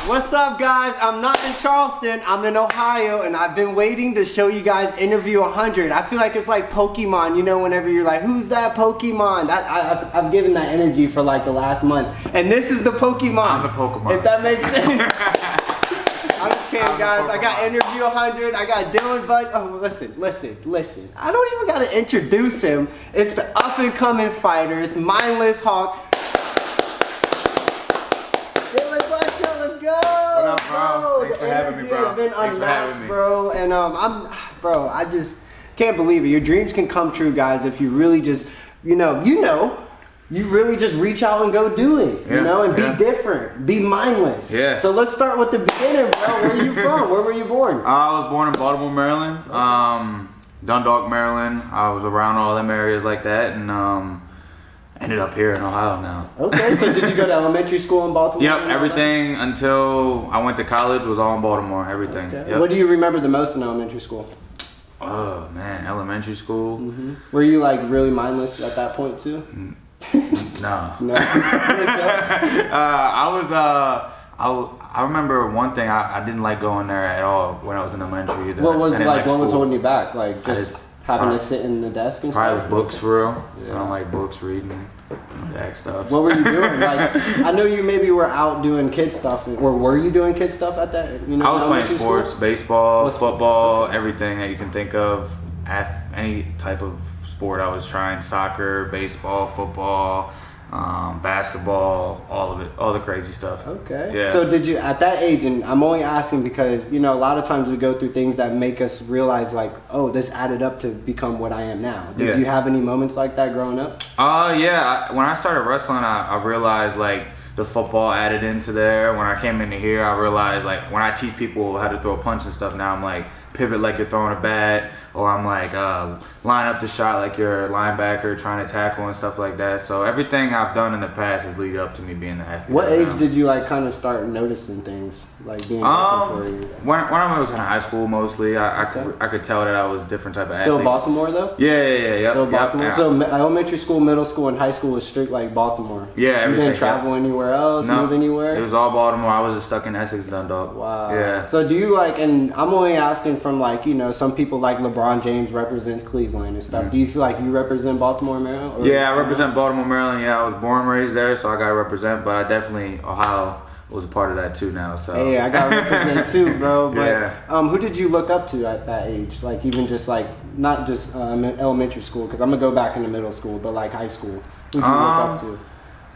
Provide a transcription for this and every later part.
What's up, guys? I'm not in Charleston, I'm in Ohio, and I've been waiting to show you guys Interview 100. I feel like it's like Pokemon, you know, whenever you're like, who's that Pokemon? I've given that energy for like the last month. And this is the Pokemon. I'm the Pokemon. If that makes sense. I'm just kidding, guys. I got Interview 100, I got 𝙄𝙣𝙩𝙚𝙬. Oh, listen. I don't even gotta introduce him. It's the up and coming fighters, Mindless Hawk. Let's go! What up, bro? Thanks for having me, bro. It's been unmatched, bro. And I just can't believe it. Your dreams can come true, guys, if you really just, you really just reach out and go do it, you know, and be different, be mindless. Yeah. So let's start with the beginning, bro. Where are you from? Where were you born? I was born in Baltimore, Maryland. Dundalk, Maryland. I was around all them areas like that, and ended up here in Ohio now. Okay, so did you go to elementary school in Baltimore? Yep, everything until I went to college was all in Baltimore, everything. Okay. Yep. What do you remember the most in elementary school? Oh, man, elementary school. Mm-hmm. Were you like really mindless at that point too? No. No. I remember one thing, I didn't like going there at all when I was in elementary either. What was what was holding you back? Like just having to sit in the desk and probably stuff? Books for real. Yeah. I don't like books, reading, that stuff. What were you doing? Like, I know you maybe were out doing kid stuff, or were you doing kid stuff at that? I was playing sports, school? baseball, football, everything that you can think of. Any type of sport I was trying: soccer, baseball, football, basketball, all of it, all the crazy stuff. Okay. Yeah. So did you, at that age, and I'm only asking because, you know, a lot of times we go through things that make us realize like, oh, this added up to become what I am now. Did you have any moments like that growing up? Yeah. When I started wrestling, I realized like the football added into there. When I came into here, I realized like when I teach people how to throw a punch and stuff, now I'm like, pivot like you're throwing a bat, or I'm like line up the shot like you're a linebacker trying to tackle and stuff like that. So everything I've done in the past has led up to me being an athlete. What age did you like kind of start noticing things like being different for you? When I was in high school mostly, I could tell that I was a different type of athlete. Still Baltimore though? Yeah. Still Baltimore. Yep. So elementary school, middle school, and high school was strict like Baltimore. Yeah, everything. You didn't travel anywhere else? No, move anywhere? It was all Baltimore. I was just stuck in Essex, Dundalk. Wow. Yeah. So do you like, and I'm only asking from like, you know, some people like LeBron James represents Cleveland and stuff. Do you feel like you represent Baltimore, Maryland? Yeah, I represent Baltimore, Maryland. Yeah, I was born and raised there, so I got to represent. But I definitely, Ohio was a part of that too now. So hey, I got to represent too, bro. But yeah. Who did you look up to at that age? Like even just like, not just elementary school, because I'm going to go back into middle school, but like high school. Who did you look up to?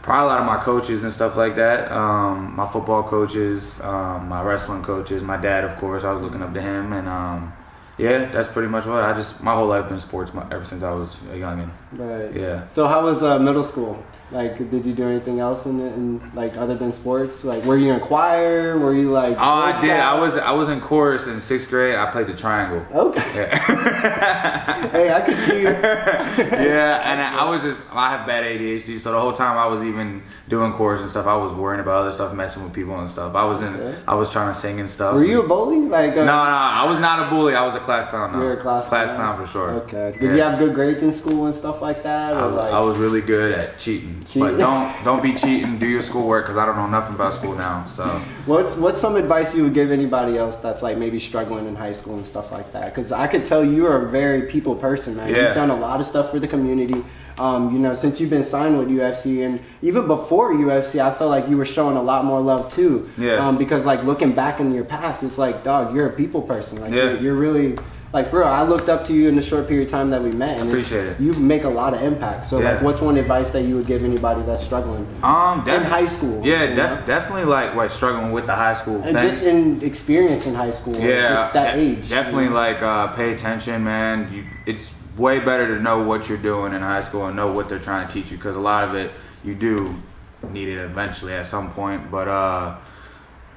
Probably a lot of my coaches and stuff like that. My football coaches, my wrestling coaches, my dad, of course. I was looking up to him, and yeah, that's pretty much what my whole life been sports ever since I was a youngin'. Right. Yeah. So how was middle school? Like, did you do anything else in like other than sports? Like, were you in choir? Were you like? Oh, I did. I was in chorus in 6th grade. I played the triangle. Okay. Yeah. Hey, I could see you. Yeah, and I have bad ADHD, so the whole time I was even doing chorus and stuff, I was worrying about other stuff, messing with people and stuff. I was trying to sing and stuff. Were you a bully? Like no, I was not a bully. I was a class clown. No. You were a class clown for sure. Okay. Did you have good grades in school and stuff like that? Or I was really good at cheating. But don't be cheating. Do your schoolwork, because I don't know nothing about school now. So what's some advice you would give anybody else that's like maybe struggling in high school and stuff like that? Because I could tell you are a very people person, man. Yeah. You've done a lot of stuff for the community. You know, since you've been signed with UFC, and even before UFC, I felt like you were showing a lot more love too. Yeah. Because like looking back in your past, it's like, dog, you're a people person. Like you're really. Like for real, I looked up to you in the short period of time that we met, and appreciate it. You make a lot of impact. So like, what's one advice that you would give anybody that's struggling in high school? Yeah, definitely like struggling with the high school and thing. just in experience in high school. Yeah, that age. Definitely like pay attention, man. It's way better to know what you're doing in high school and know what they're trying to teach you, because a lot of it you do need it eventually at some point, but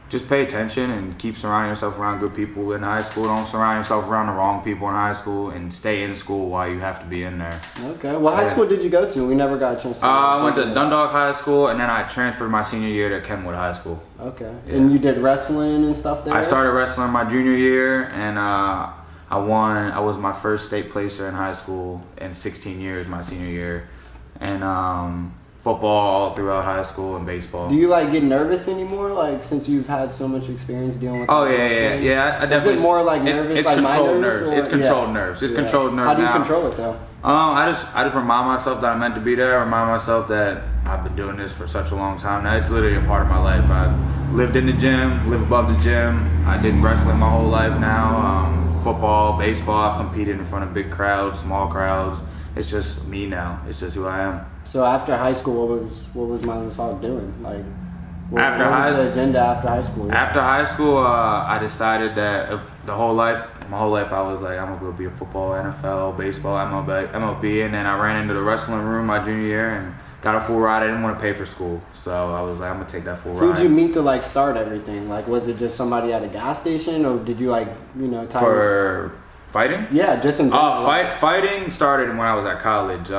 just pay attention and keep surrounding yourself around good people in high school. Don't surround yourself around the wrong people in high school, and stay in school while you have to be in there. Okay. What high school did you go to? We never got a chance to I went to Dundalk High School, and then I transferred my senior year to Kenwood High School. Okay. Yeah. And you did wrestling and stuff there? I started wrestling my junior year, and I won. I was my first state placer in high school in 16 years, my senior year. And football all throughout high school and baseball. Do you like get nervous anymore? Like since you've had so much experience dealing with. Oh yeah. I definitely. Is it more like nervous? It's like controlled nerves. Or, it's controlled nerves. It's controlled nerves. How do you now. control it though? I just remind myself that I'm meant to be there. I remind myself that I've been doing this for such a long time now. It's literally a part of my life. I lived in the gym, live above the gym. I did wrestling my whole life now. Football, baseball. I've competed in front of big crowds, small crowds. It's just me now. It's just who I am. So after high school, what was Mindless Hawk doing? Like, what was the agenda after high school? After high school, I decided that my whole life, I was like, I'm gonna go be a football, NFL, baseball, MLB, and then I ran into the wrestling room my junior year and got a full ride. I didn't want to pay for school, so I was like, I'm gonna take that full ride. Who'd you meet to like start everything? Like, was it just somebody at a gas station, or did you like, for fighting? Yeah, just in general. Fighting started when I was at college.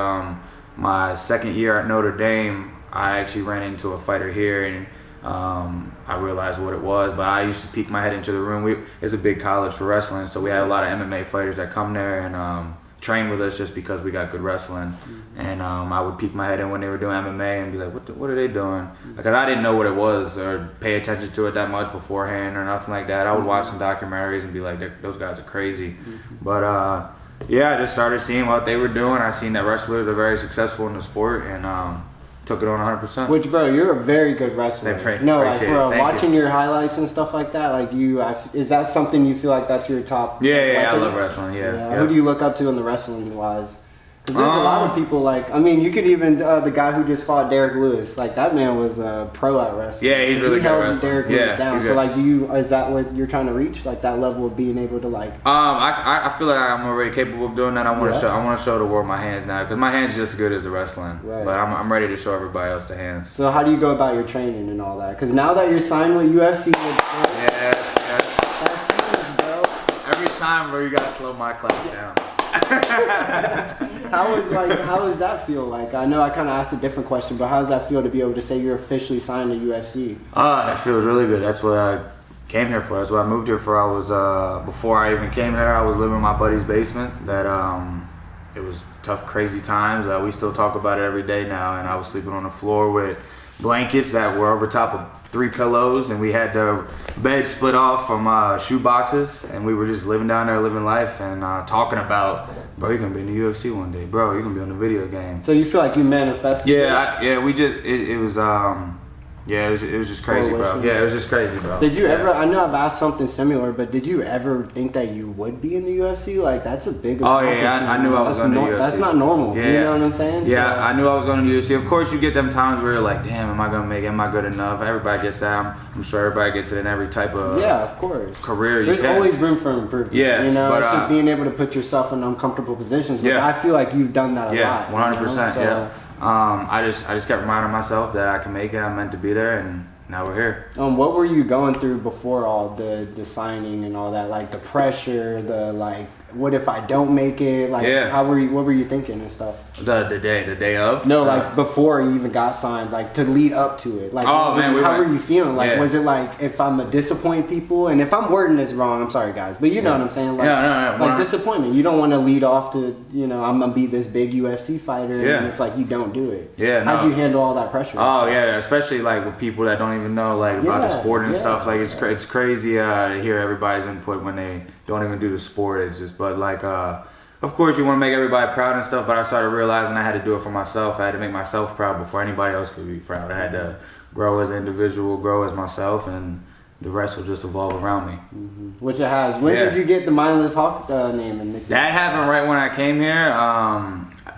My second year at Notre Dame, I actually ran into a fighter here, and I realized what it was. But I used to peek my head into the room. It's a big college for wrestling, so we had a lot of MMA fighters that come there and train with us just because we got good wrestling. And I would peek my head in when they were doing MMA and be like, what are they doing? Because I didn't know what it was or pay attention to it that much beforehand or nothing like that. I would watch some documentaries and be like, those guys are crazy. But yeah, I just started seeing what they were doing. I seen that wrestlers are very successful in the sport and took it on 100%. Which, bro, you're a very good wrestler. Watching your highlights and stuff like that, like is that something you feel like that's your top? Yeah, I love wrestling. Yeah. Who do you look up to in the wrestling wise? Because there's a lot of people like, I mean, you could even, the guy who just fought Derek Lewis, like that man was a pro at wrestling. Yeah, he's really good at wrestling. Derek Lewis down. So like, is that what you're trying to reach? Like that level of being able to like? I feel like I'm already capable of doing that. I want to show the world my hands now, because my hands just as good as the wrestling. Right. But I'm ready to show everybody else the hands. So how do you go about your training and all that? Because now that you're signed with UFC, that's huge, bro. Every time, bro, you gotta slow my class down. How does that feel? Like, I know I kind of asked a different question, but how does that feel to be able to say you're officially signed to UFC? It feels really good. That's what I came here for. That's what I moved here for. I was before I even came here, I was living in my buddy's basement. That it was tough, crazy times. We still talk about it every day now. And I was sleeping on the floor with blankets that were over top of 3 pillows, and we had the bed split off from shoe boxes, and we were just living down there, living life, and talking about, bro, you're gonna be in the UFC one day, bro, you're gonna be on the video game. So you feel like you manifested? It was just crazy, bro. Yeah, it was just crazy, bro. Did you ever, I know I've asked something similar, but did you ever think that you would be in the UFC? Like, that's a big accomplishment. I knew I was going to the UFC. That's not normal, you know what I'm saying? Yeah, I knew I was going to the UFC. Of course, you get them times where you're like, damn, am I going to make it? Am I good enough? Everybody gets that. I'm sure everybody gets it in every type of career There's always room for improvement. Yeah, you know, it's just being able to put yourself in uncomfortable positions. Which I feel like you've done that a lot. 100%, I just kept reminding myself that I can make it. I'm meant to be there, and now we're here. What were you going through before all the signing and all that? Like the pressure, what if I don't make it? Like, what were you thinking and stuff? The day of? No, like before you even got signed, like to lead up to it. Like, how were you feeling? Like, was it like, if I'm gonna disappoint people, and if I'm wording this wrong, I'm sorry guys, but you know what I'm saying? Like, like disappointment. You don't want to lead off to, I'm gonna be this big UFC fighter, and it's like you don't do it. How'd you handle all that pressure? Especially like with people that don't even know like about the sport and stuff. Like it's crazy to hear everybody's input when they don't even do the sport. It's just, but like, of course you want to make everybody proud and stuff, but I started realizing I had to do it for myself. I had to make myself proud before anybody else could be proud. I had to grow as an individual, grow as myself, and the rest will just evolve around me. Which it has. When did you get the Mindless Hawk name and nickname? That happened right when I came here.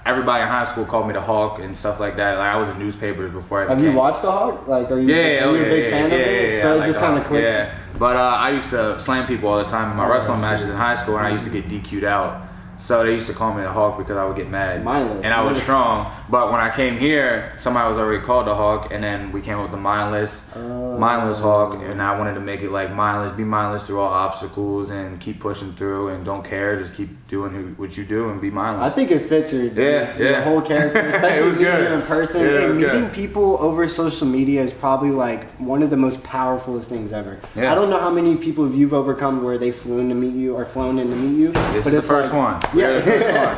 Everybody in high school called me the Hawk and stuff like that. Like, I was in newspapers before I Have you watched the Hawk? Like, are you a big fan of it? So it just kind of clicked. Yeah, but I used to slam people all the time in my wrestling matches in high school, and I used to get DQ'd out. So they used to call me the Hawk because I would get mad. And I was strong. But when I came here, somebody was already called the Hawk, and then we came up with the Mindless Hawk, and I wanted to make it like mindless, be mindless through all obstacles, and keep pushing through, and don't care, just keep doing what you do, and be mindless. I think it fits your whole character, especially meeting in person. Meeting people over social media is probably like one of the most powerful things ever. I don't know how many people you've overcome where they flew in to meet you or flown in to meet you. This is the first one. Yeah, the first one.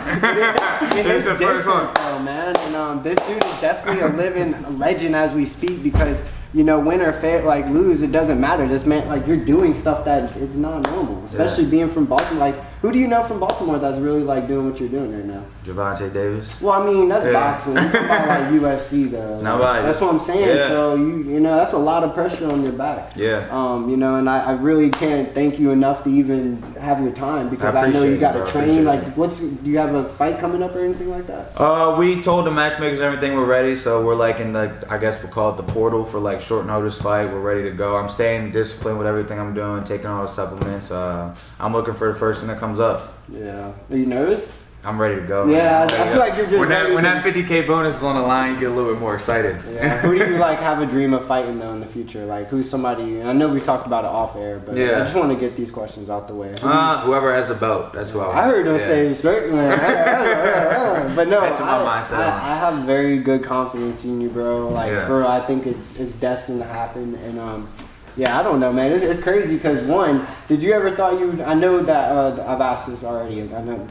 It's the first one. Oh man, and this dude is definitely a living legend as we speak because, you know, win or fail, like lose, it doesn't matter. This man, like, you're doing stuff that is not normal, especially being from Baltimore. Like, who do you know from Baltimore that's really like doing what you're doing right now? 𝙄𝙣𝙩𝙬𝙬 Davis. Well, I mean, that's boxing. We're talking about like UFC though. Nobody. That's what I'm saying. So you know, that's a lot of pressure on your back. Yeah. You know, and I really can't thank you enough to even have your time because I know you got to train. Like, do you have a fight coming up or anything like that? We told the matchmakers everything we're ready, so we're like in the, I guess we'll call it the portal for like short notice fight. We're ready to go. I'm staying disciplined with everything I'm doing, taking all the supplements. I'm looking for the first thing that comes up. Yeah. Are you nervous? I'm ready to go. Yeah, I feel like you're just when that 50K bonus is on the line, you get a little bit more excited. Yeah. Who do you like have a dream of fighting though in the future? Like who's somebody? I know we talked about it off air, but I just want to get these questions out the way. Whoever has the belt, that's who I heard him say straight man. But no, that's my mindset. I have very good confidence in you, bro. Like for real, I think it's destined to happen, and yeah, I don't know, man. It's crazy because one, did you ever thought you? I know that I've asked this already. I know,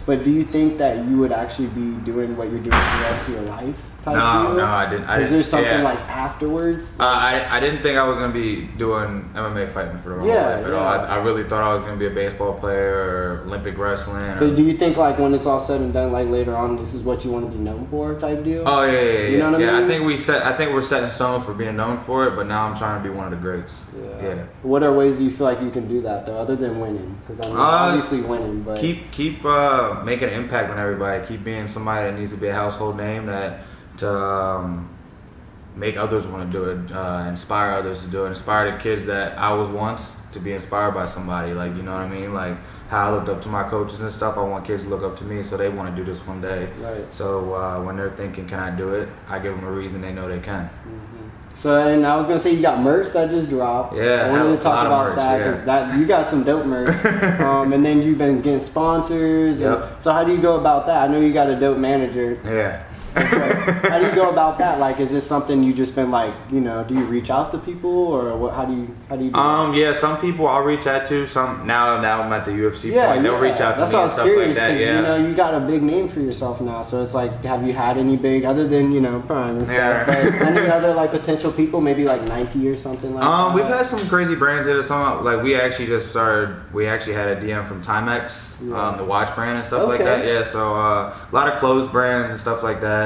but do you think that you would actually be doing what you're doing for the rest of your life? No, I didn't. Is there something like afterwards? I didn't think I was gonna be doing MMA fighting for the whole life at all. I really thought I was gonna be a baseball player or Olympic wrestling. But do you think like when it's all said and done, like later on, this is what you want to be known for, type deal? Oh yeah. You know what I mean? I think we're set in stone for being known for it, but now I'm trying to be one of the greats. Yeah. What are ways do you feel like you can do that though, other than winning? Because I mean, obviously winning, but keep making an impact on everybody. Keep being somebody that needs to be a household name that. To make others want to do it, inspire others to do it, inspire the kids that I was once to be inspired by somebody, like, you know what I mean, like how I looked up to my coaches and stuff. I want kids to look up to me so they want to do this one day. Right. So when they're thinking, can I do it, I give them a reason they know they can. So, and I was gonna say you got merch that just dropped. Yeah, I wanted to talk about merch, that you got some dope merch. And then you've been getting sponsors. Yep. So how do you go about that? I know you got a dope manager. Yeah. How do you go about that? Like, is this something you just been like, you know, do you reach out to people or what? How do you do that? Yeah, some people I'll reach out to. Some now I'm at the UFC point. They'll reach out to me and stuff like that. Yeah. You know, you got a big name for yourself now, so it's like, have you had any big other than Prime and stuff? But any other like potential people, maybe like Nike or something like that? We've had some crazy brands hit us on. Like we actually had a DM from Timex, the watch brand and stuff like that. Yeah, so a lot of clothes brands and stuff like that.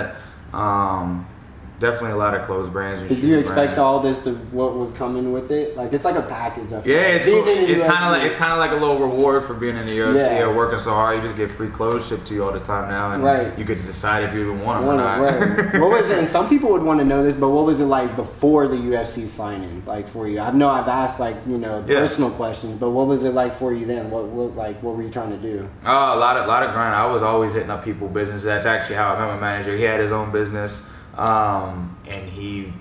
Definitely a lot of clothes brands. And did you expect all this to what was coming with it? Like it's like a package. It's cool. It's kind of like a little reward for being in the UFC or working so hard. You just get free clothes shipped to you all the time now, and you get to decide if you even want them or not. Right. What was it? And some people would want to know this, but what was it like before the UFC signing? Like for you, I know I've asked personal questions, but what was it like for you then? What were you trying to do? A lot of grind. I was always hitting up people's business. That's actually how I met my manager. He had his own business. And he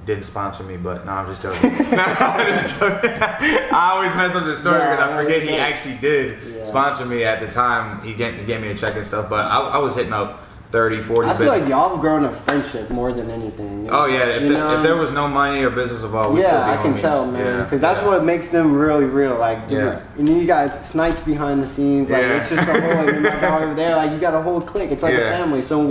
didn't sponsor me, but no, I'm just joking. I always mess up the story because I forget he actually did sponsor me at the time. He gave me a check and stuff, but I was hitting up 30, 40. I feel like y'all have grown a friendship more than anything. Oh yeah, if there was no money or business involved, we'd still be I can homies. tell, man, because that's what makes them really real. Like, dude, and you got Snipes behind the scenes. Like, it's just a whole over there. Like, you got a whole clique. It's like a family. So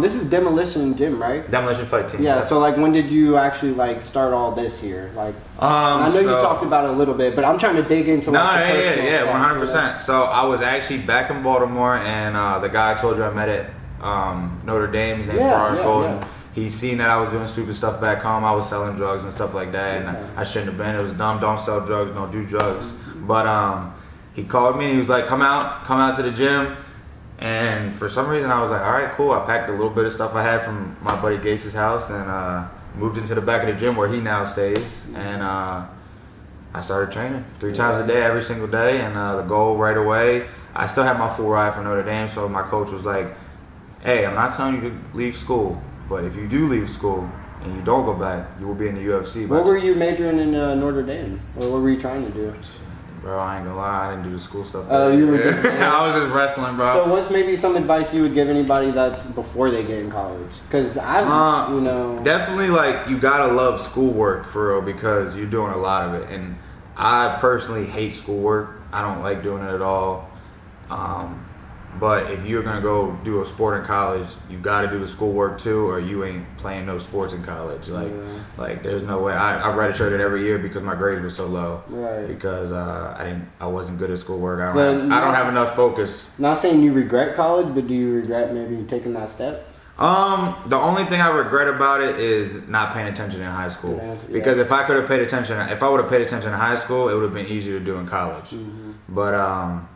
this is Demolition Gym, right? Demolition Fight Team. Yeah. So like, when did you actually like start all this here? Like, I know you talked about it a little bit, but I'm trying to dig into like the personal stuff. 100%. So I was actually back in Baltimore, and the guy I told you I met at Notre Dame, his name's Forrest Golden. He seen that I was doing stupid stuff back home. I was selling drugs and stuff like that, and I shouldn't have been. It was dumb. Don't sell drugs. Don't do drugs. But he called me and he was like, come out to the gym. And for some reason I was like, all right, cool. I packed a little bit of stuff I had from my buddy Gates' house and moved into the back of the gym where he now stays. And I started training 3 times a day, every single day. And the goal right away, I still had my full ride for Notre Dame. So my coach was like, hey, I'm not telling you to leave school, but if you do leave school and you don't go back, you will be in the UFC. What were you majoring in Notre Dame? Or what were you trying to do? Bro, I ain't gonna lie, I didn't do the school stuff. Oh, you were just... I was just wrestling, bro. So what's maybe some advice you would give anybody that's before they get in college? Because definitely, like, you gotta love schoolwork, for real, because you're doing a lot of it. And I personally hate schoolwork. I don't like doing it at all. But if you're gonna go do a sport in college, you got to do the schoolwork too, or you ain't playing no sports in college. Like there's no way. I redshirted every year because my grades were so low. Right. Because I wasn't good at schoolwork. I don't have enough focus. Not saying you regret college, but do you regret maybe taking that step? The only thing I regret about it is not paying attention in high school. Because if I would have paid attention in high school, it would have been easier to do in college. But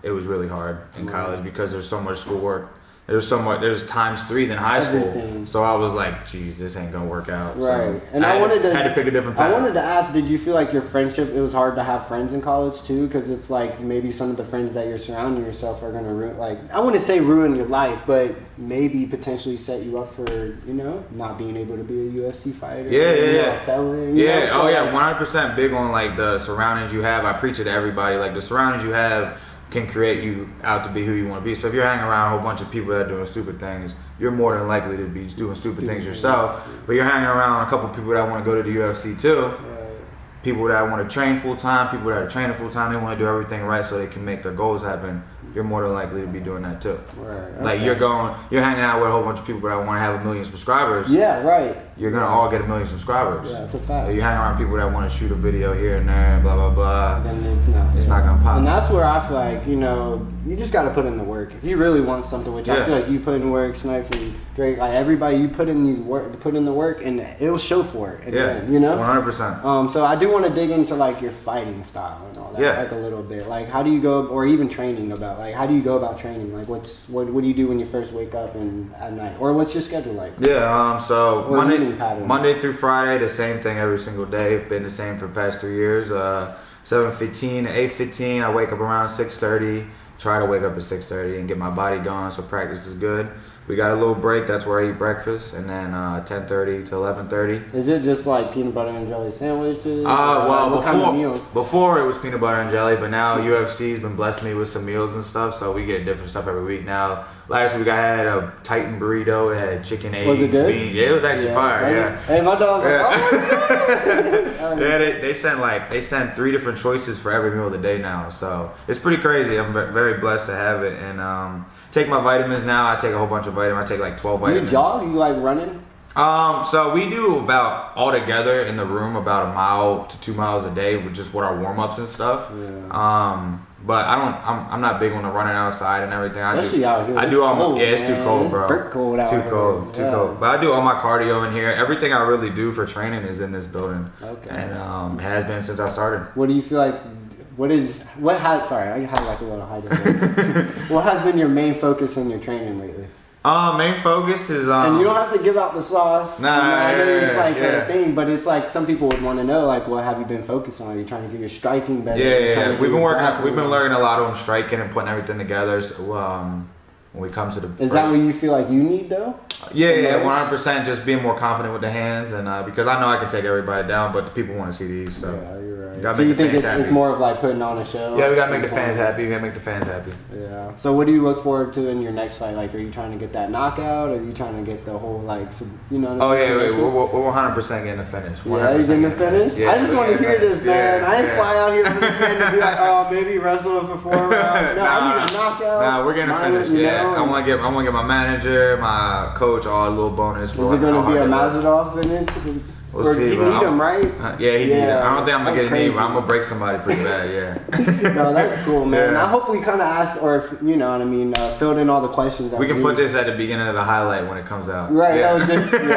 it was really hard in college because there's so much schoolwork. There's times 3 than high school. So I was like, geez, this ain't gonna work out. Right. So and I had to pick a different path. I wanted to ask, did you feel like your friendship, it was hard to have friends in college too? Because it's like maybe some of the friends that you're surrounding yourself are gonna ruin, like, I wouldn't say ruin your life, but maybe potentially set you up for, you know, not being able to be a UFC fighter. A felon. Yeah. Oh yeah, 100% big on like the surroundings you have. I preach it to everybody. Like the surroundings you have can create you out to be who you want to be. So if you're hanging around a whole bunch of people that are doing stupid things, you're more than likely to be doing stupid things yourself. But you're hanging around a couple people that want to go to the UFC too. People that want to train full time, people that are training full time, they want to do everything right so they can make their goals happen. You're more than likely to be doing that too. Right. Okay. Like you're hanging out with a whole bunch of people that want to have 1 million subscribers. Yeah, right. You're gonna all get 1 million subscribers. Yeah, that's a fact. Like you hang around people that want to shoot a video here and there, blah blah blah. Then it's not gonna pop. And that's where I feel like, you know, you just got to put in the work. If you really want something, which I feel like you put in work, Snipes and Drake, like everybody, you put in the work, and it'll show for it. Then, you know, 100%. So I do want to dig into like your fighting style and all that, like a little bit. Like, how do you go, or even training about, like, how do you go about training? Like, what do you do when you first wake up and at night, or what's your schedule like? So Monday through Friday, the same thing every single day. Been the same for the past 3 years. 7:15 to 8:15. I wake up around 6:30. Try to wake up at 6:30 and get my body going so practice is good. We got a little break. That's where I eat breakfast, and then 10:30 to 11:30. Is it just like peanut butter and jelly sandwiches? What kind of meals? Before it was peanut butter and jelly, but now UFC's been blessing me with some meals and stuff, so we get different stuff every week now. Last week I had a Titan burrito. It had chicken, eggs, was it good? beans. Yeah, it was actually fire. Right? Yeah. Hey, my dog's like, oh my god. Yeah, they sent 3 different choices for every meal of the day now, so it's pretty crazy. I'm very blessed to have it, and take my vitamins now. I take a whole bunch of vitamins. I take like 12 vitamins. You jog? You like running? So we do about all together in the room about 1 mile to 2 miles a day with just what our warm ups and stuff. Yeah. But I'm not big on the running outside and everything. Especially out here. I do all cold, my, it's too cold, bro. It's cold out too here. cold. But I do all my cardio in here. Everything I really do for training is in this building. Okay. And it has been since I started. What do you feel like? Sorry, I had like a little high. What has been your main focus in your training lately? Main focus is and you don't have to give out the sauce. It's like a thing, but it's like some people would want to know, like, what have you been focused on? Are you trying to get your striking better? Yeah. We've been learning a lot on striking and putting everything together. So, when we come to the is that what you feel like you need though? Yeah, 100%. Just being more confident with the hands, and because I know I can take everybody down, but the people want to see these. So yeah, you're right. You gotta so make you the think fans happy. It's more of like putting on a show? Yeah, we gotta make the fans happy. We gotta make the fans happy. Yeah. So what do you look forward to in your next fight? Like, are you trying to get that knockout? Or are you trying to get the whole like, you know? Oh yeah, we're 100% getting the finish. Yeah, you're getting the finish. Yeah, I just want to hear this, man. I didn't fly out here for this man to be like, oh, maybe wrestle him for 4 rounds. No, I need a knockout. Nah, we're getting a finish. Yeah, I want to get my manager, my coach, all a little bonus. Is it going to be a Mazadov in it? We'll see, he need him, right? Yeah, he need him. I don't think I'm going to get a knee, but I'm going to break somebody pretty bad, yeah. No, that's cool, man. I hope we kind of asked, or, you know what I mean, filled in all the questions. That we can put this at the beginning of the highlight when it comes out. Right, yeah, definitely,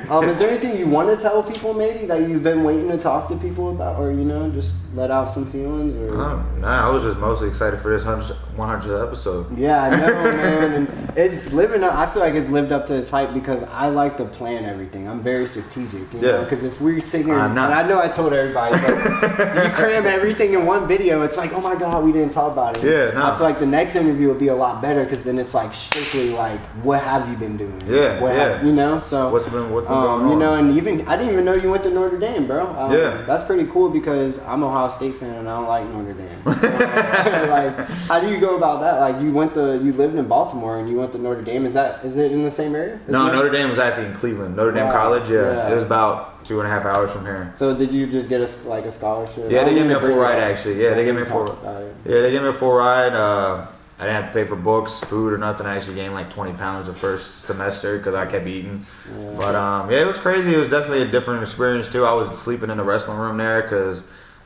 bro. Is there anything you want to tell people, maybe, that you've been waiting to talk to people about, or, you know, just let out some feelings? Or? Nah, I was just mostly excited for this 100th episode. Yeah, I know, man. And it's living up, I feel like it's lived up to its hype because I like to plan everything. I'm very strategic, you know, because if we sit here, and I know I told everybody, but you cram everything in one video, it's like, oh my god, we didn't talk about it. Yeah, I feel like the next interview will be a lot better because then it's like strictly like, what have you been doing? You know, so what's been going on? You know, and even I didn't even know you went to Notre Dame, bro. That's pretty cool because I'm an Ohio State fan and I don't like Notre Dame. So, like, how do you go about that? Like, you lived in Baltimore and you went to Notre Dame. Is it in the same area? No, Notre Dame was actually in Cleveland. Notre Dame College, it was about 2.5 hours from here. So did you just get a scholarship? Yeah, they gave me a full ride actually. Yeah, they gave me a full. Yeah, they gave me a full ride. I didn't have to pay for books, food, or nothing. I actually gained like 20 pounds the first semester because I kept eating. Yeah. But yeah, it was crazy. It was definitely a different experience too. I was sleeping in the wrestling room there because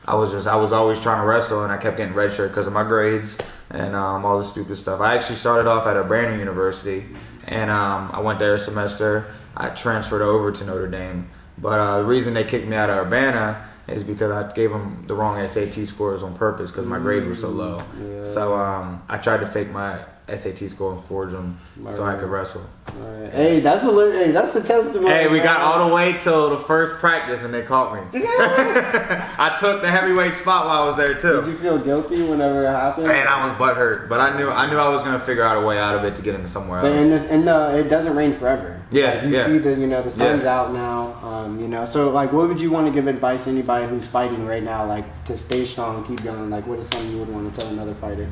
I was always trying to wrestle, and I kept getting redshirt because of my grades and all the stupid stuff. I actually started off at Urbana University, and I went there a semester. I transferred over to Notre Dame, but the reason they kicked me out of Urbana is because I gave them the wrong SAT scores on purpose because my grades were so low. Yeah. So I tried to fake my SAT score and forge them so I could wrestle. Right. Hey, that's a testimony. Hey, we got all the way till the first practice and they caught me. I took the heavyweight spot while I was there too. Did you feel guilty whenever it happened? And I was butthurt, but I knew I was gonna figure out a way out of it to get into somewhere else. And it doesn't rain forever. Yeah, like you see the sun's out now. So like, what would you want to give advice to anybody who's fighting right now, like to stay strong, keep going? Like, what is something you would want to tell another fighter?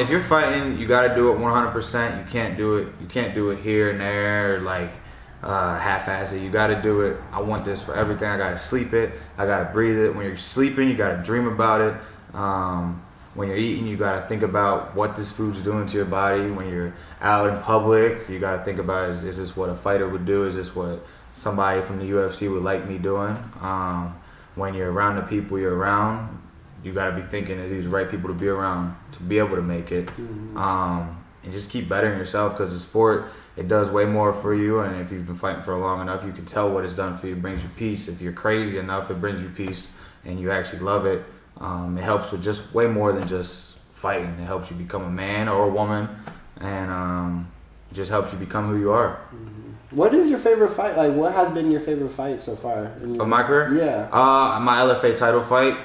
If you're fighting, you got to do it 100%. You can't do it here and there, like half-ass it. You got to do it. I want this for everything. I got to sleep it. I got to breathe it. When you're sleeping, you got to dream about it. When you're eating, you got to think about what this food's doing to your body. When you're out in public, you got to think about, is this what a fighter would do? Is this what somebody from the UFC would like me doing? When you're around the people you're around, you got to be thinking of these right people to be around to be able to make it. And just keep bettering yourself, because the sport, it does way more for you. And if you've been fighting for long enough, you can tell what it's done for you. It brings you peace. If you're crazy enough, it brings you peace and you actually love it. It helps with just way more than just fighting. It helps you become a man or a woman, and it just helps you become who you are. What is your favorite fight? Like, what has been your favorite fight so far? Of my career? Yeah. My LFA title fight,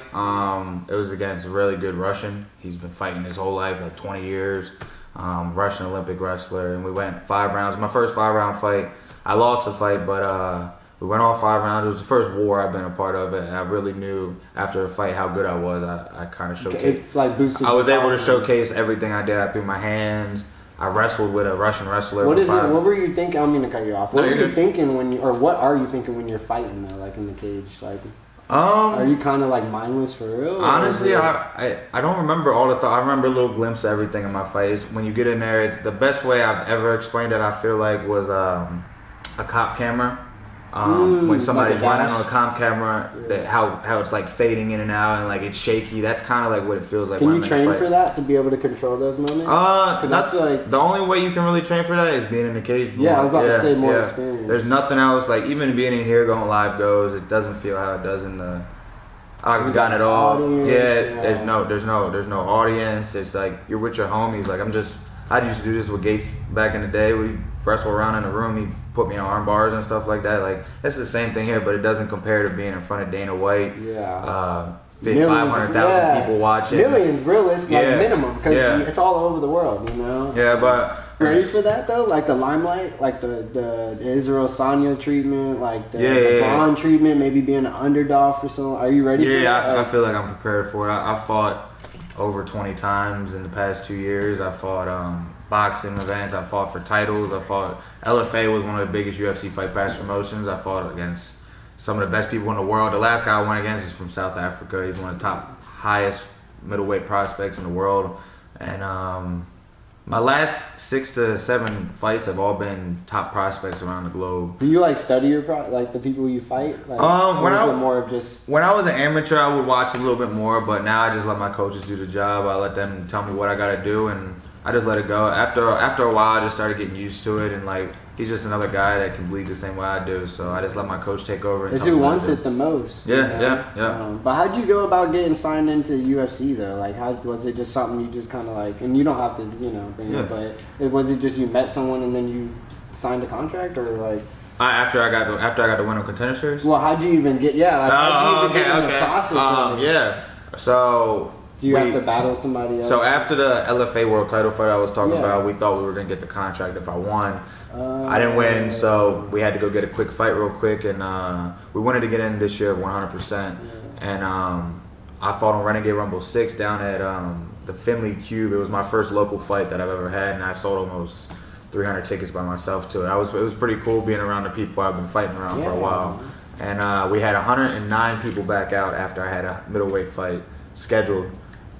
it was against a really good Russian. He's been fighting his whole life, like 20 years. Russian Olympic wrestler, and we went 5 rounds. My first 5-round fight, I lost the fight, but we went all 5 rounds. It was the first war I've been a part of, and I really knew after the fight how good I was. I kind of showcased. I was able to showcase everything I did. I threw my hands. I wrestled with a Russian wrestler. What were you thinking? I don't mean to cut you off. What were you thinking what are you thinking when you're fighting though, like in the cage? Like, are you kind of like mindless for real? Honestly, I don't remember all the thought. I remember a little glimpse of everything in my face. When you get in there, the best way I've ever explained it, I feel like, was a cop camera. When somebody's running on a cop camera, how it's like fading in and out and like it's shaky. That's kind of like what it feels like. Can you train for that to be able to control those moments? I feel like the only way you can really train for that is being in the cage. Yeah, I was about to say more experience. There's nothing else, like even being in here going live goes, it doesn't feel how it does in the octagon at all. There's no audience. It's like you're with your homies. Like I used to do this with Gates back in the day. We wrestle around in the room. He put me on arm bars and stuff like that. Like it's the same thing here, but it doesn't compare to being in front of Dana White. 500,000 people watching. Millions, realistic, like minimum, because it's all over the world, you know. Yeah, but ready for that though? Like the limelight, like the Israel Sanya treatment, like the Braun treatment, maybe being an underdog for someone. Are you ready for that? Yeah, I feel like I'm prepared for it. I fought over 20 times in the past 2 years. I fought boxing events. I fought for titles. LFA was one of the biggest UFC fight pass promotions. I fought against some of the best people in the world. The last guy I went against is from South Africa. He's one of the top, highest middleweight prospects in the world. And my last 6 to 7 fights have all been top prospects around the globe. Do you like study like the people you fight? Like, when I was an amateur, I would watch a little bit more, but now I just let my coaches do the job. I let them tell me what I got to do, and I just let it go. After a while, I just started getting used to it, and like he's just another guy that can bleed the same way I do. So I just let my coach take over. It's who wants it the most. Yeah. But how'd you go about getting signed into UFC though? Like, how was it just something you just kind of like? And you don't have to, bring it, but was it just you met someone and then you signed a contract, or like? After I got the win on Contender Series. Well, how'd you even get? Yeah. Like, how'd you even get in the process of it? Yeah. So. Do you have to battle somebody else? So after the LFA world title fight I was talking about, we thought we were going to get the contract if I won. I didn't win, so we had to go get a quick fight real quick, and we wanted to get in this year 100%. And I fought on Renegade Rumble 6 down at the Finley Cube. It was my first local fight that I've ever had, and I sold almost 300 tickets by myself to it. It was pretty cool being around the people I've been fighting around for a while. And we had 109 people back out after I had a middleweight fight scheduled.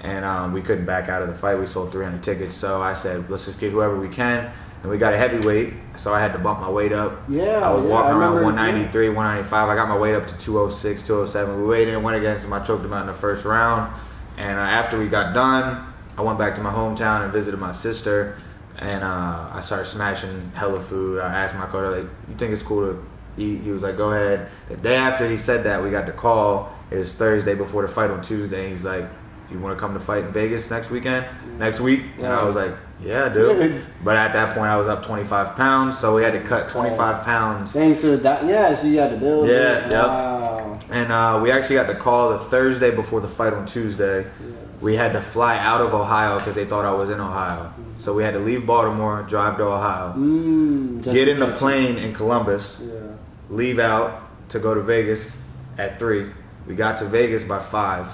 and we couldn't back out of the fight. We sold 300 tickets, so I said, let's just get whoever we can. And we got a heavyweight, so I had to bump my weight up. Yeah, I was walking around 193, yeah. 195. I got my weight up to 206, 207. We weighed in, went against him. I choked him out in the first round. And after we got done, I went back to my hometown and visited my sister. And I started smashing hella food. I asked my coach, like, you think it's cool to eat? He was like, go ahead. The day after he said that, we got the call. It was Thursday before the fight on Tuesday. He's like, you want to come to fight in Vegas next week? And I was like, yeah, dude. But at that point, I was up 25 pounds, so we had to cut 25 pounds. Thanks to that, yeah, so you had to build it. Yeah, Wow. And we actually got the call the Thursday before the fight on Tuesday. Yes. We had to fly out of Ohio because they thought I was in Ohio. So we had to leave Baltimore, drive to Ohio, get in the plane in Columbus, leave out to go to Vegas at 3. We got to Vegas by 5.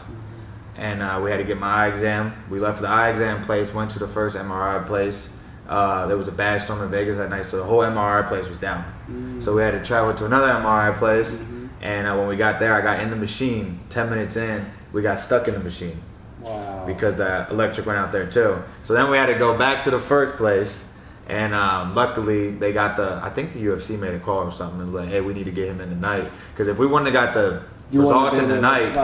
And we had to get my eye exam. We left the eye exam place, went to the first MRI place. There was a bad storm in Vegas that night, so the whole MRI place was down. So we had to travel to another MRI place. And when we got there, I got in the machine. 10 minutes in, we got stuck in the machine. Wow. Because the electric went out there too. So then we had to go back to the first place. And luckily, they got I think the UFC made a call or something. And was like, hey, we need to get him in tonight. Because if we wouldn't have got the results in the night,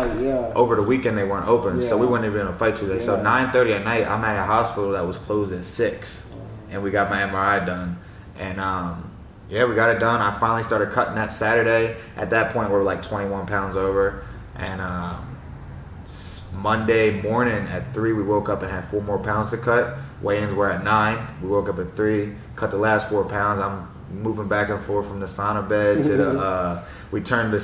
over the weekend they weren't open, so we wouldn't have been able to fight Tuesday. So 9:30 at night, I'm at a hospital that was closed at 6, and we got my MRI done, and yeah, we got it done. I finally started cutting that Saturday. At that point, we were like 21 pounds over, and Monday morning at 3, we woke up and had 4 more pounds to cut. Weigh-ins were at 9. We woke up at 3, cut the last 4 pounds. I'm moving back and forth from the sauna bed to the. We turned the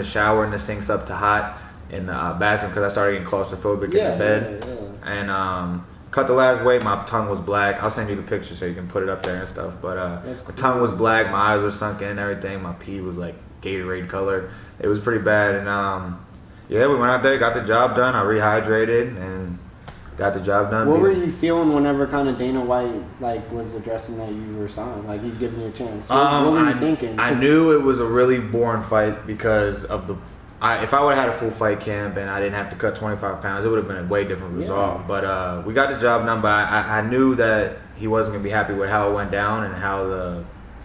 shower and the sinks up to hot in the bathroom because I started getting claustrophobic in the bed. And cut the last weight. My tongue was black. I'll send you the picture so you can put it up there and stuff. But my tongue was black. My eyes were sunken and everything. My pee was like Gatorade color. It was pretty bad. And yeah, we went out there, got the job done. I rehydrated and got the job done. What were you feeling whenever kind of Dana White was addressing that you were signed? Like he's giving you a chance. What were you thinking? I knew it was a really boring fight because of if I would have had a full fight camp and I didn't have to cut 25 pounds, it would have been a way different result. But we got the job done. But I knew that he wasn't gonna be happy with how it went down and how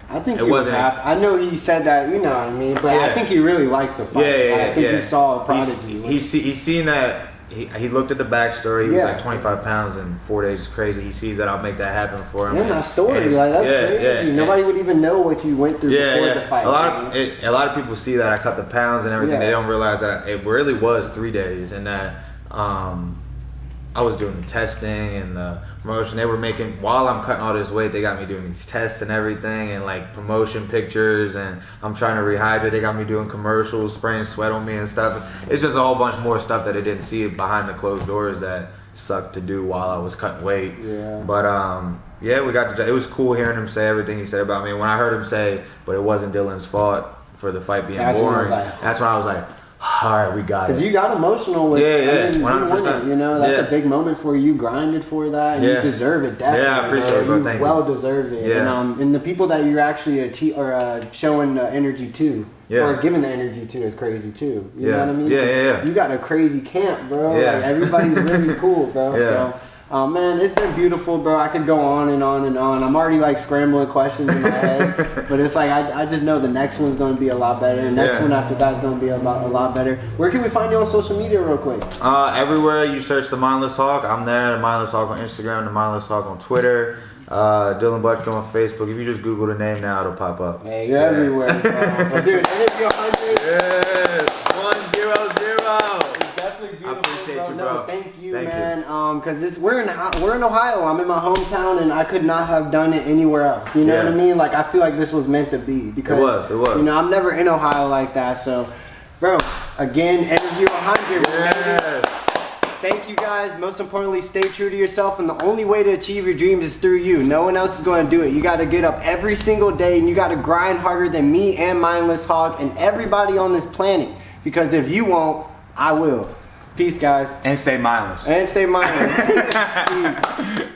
I think he was happy. I know he said that, you know what I mean, but I think he really liked the fight. I think he saw a prodigy. He's seen that. He looked at the backstory. He was like 25 pounds in 4 days is crazy. He sees that I'll make that happen for him. Yeah, that story, that's crazy. Nobody would even know what you went through before the fight. A lot of people see that I cut the pounds and everything. They don't realize that it really was 3 days and that I was doing the testing and the promotion. They were making, while I'm cutting all this weight, they got me doing these tests and everything and like promotion pictures, and I'm trying to rehydrate. They got me doing commercials, spraying sweat on me and stuff. It's just a whole bunch more stuff that they didn't see behind the closed doors that sucked to do while I was cutting weight. But yeah, we got it was cool hearing him say everything he said about me. When I heard him say, but it wasn't Dylan's fault for the fight being boring, that's when I was like, all right, we got it. Because you got emotional with it. 100%. You know, that's a big moment for you. You grinded for that. And you deserve it, definitely. Yeah, I appreciate it, bro. Thank you. Well deserved it. Yeah. And the people that you're actually showing the energy to, or giving the energy to, is crazy too. You know what I mean? Yeah. You got a crazy camp, bro. Like, everybody's really cool, bro. So, man, it's been beautiful, bro. I could go on and on and on. I'm already like scrambling questions in my head, but it's like I just know the next one's going to be a lot better. The next one after that is going to be a lot better. Where can we find you on social media, real quick? Everywhere you search The Mindless Hawk, I'm there. The Mindless Hawk on Instagram, The Mindless Hawk on Twitter, Dylan Butka on Facebook. If you just Google the name now, it'll pop up. Hey, you're everywhere. Well, dude, interview 100. Yes, 100. Definitely beautiful, I appreciate you, bro. No, thank you, man. Because we're in Ohio. I'm in my hometown, and I could not have done it anywhere else. You know what I mean? Like, I feel like this was meant to be. Because it was. You know, I'm never in Ohio like that. So, bro, again, interview 100. Yes. Thank you, guys. Most importantly, stay true to yourself, and the only way to achieve your dreams is through you. No one else is going to do it. You got to get up every single day, and you got to grind harder than me and Mindless Hawk and everybody on this planet. Because if you won't, I will. Peace, guys. And stay mindless. And stay mindless. Peace.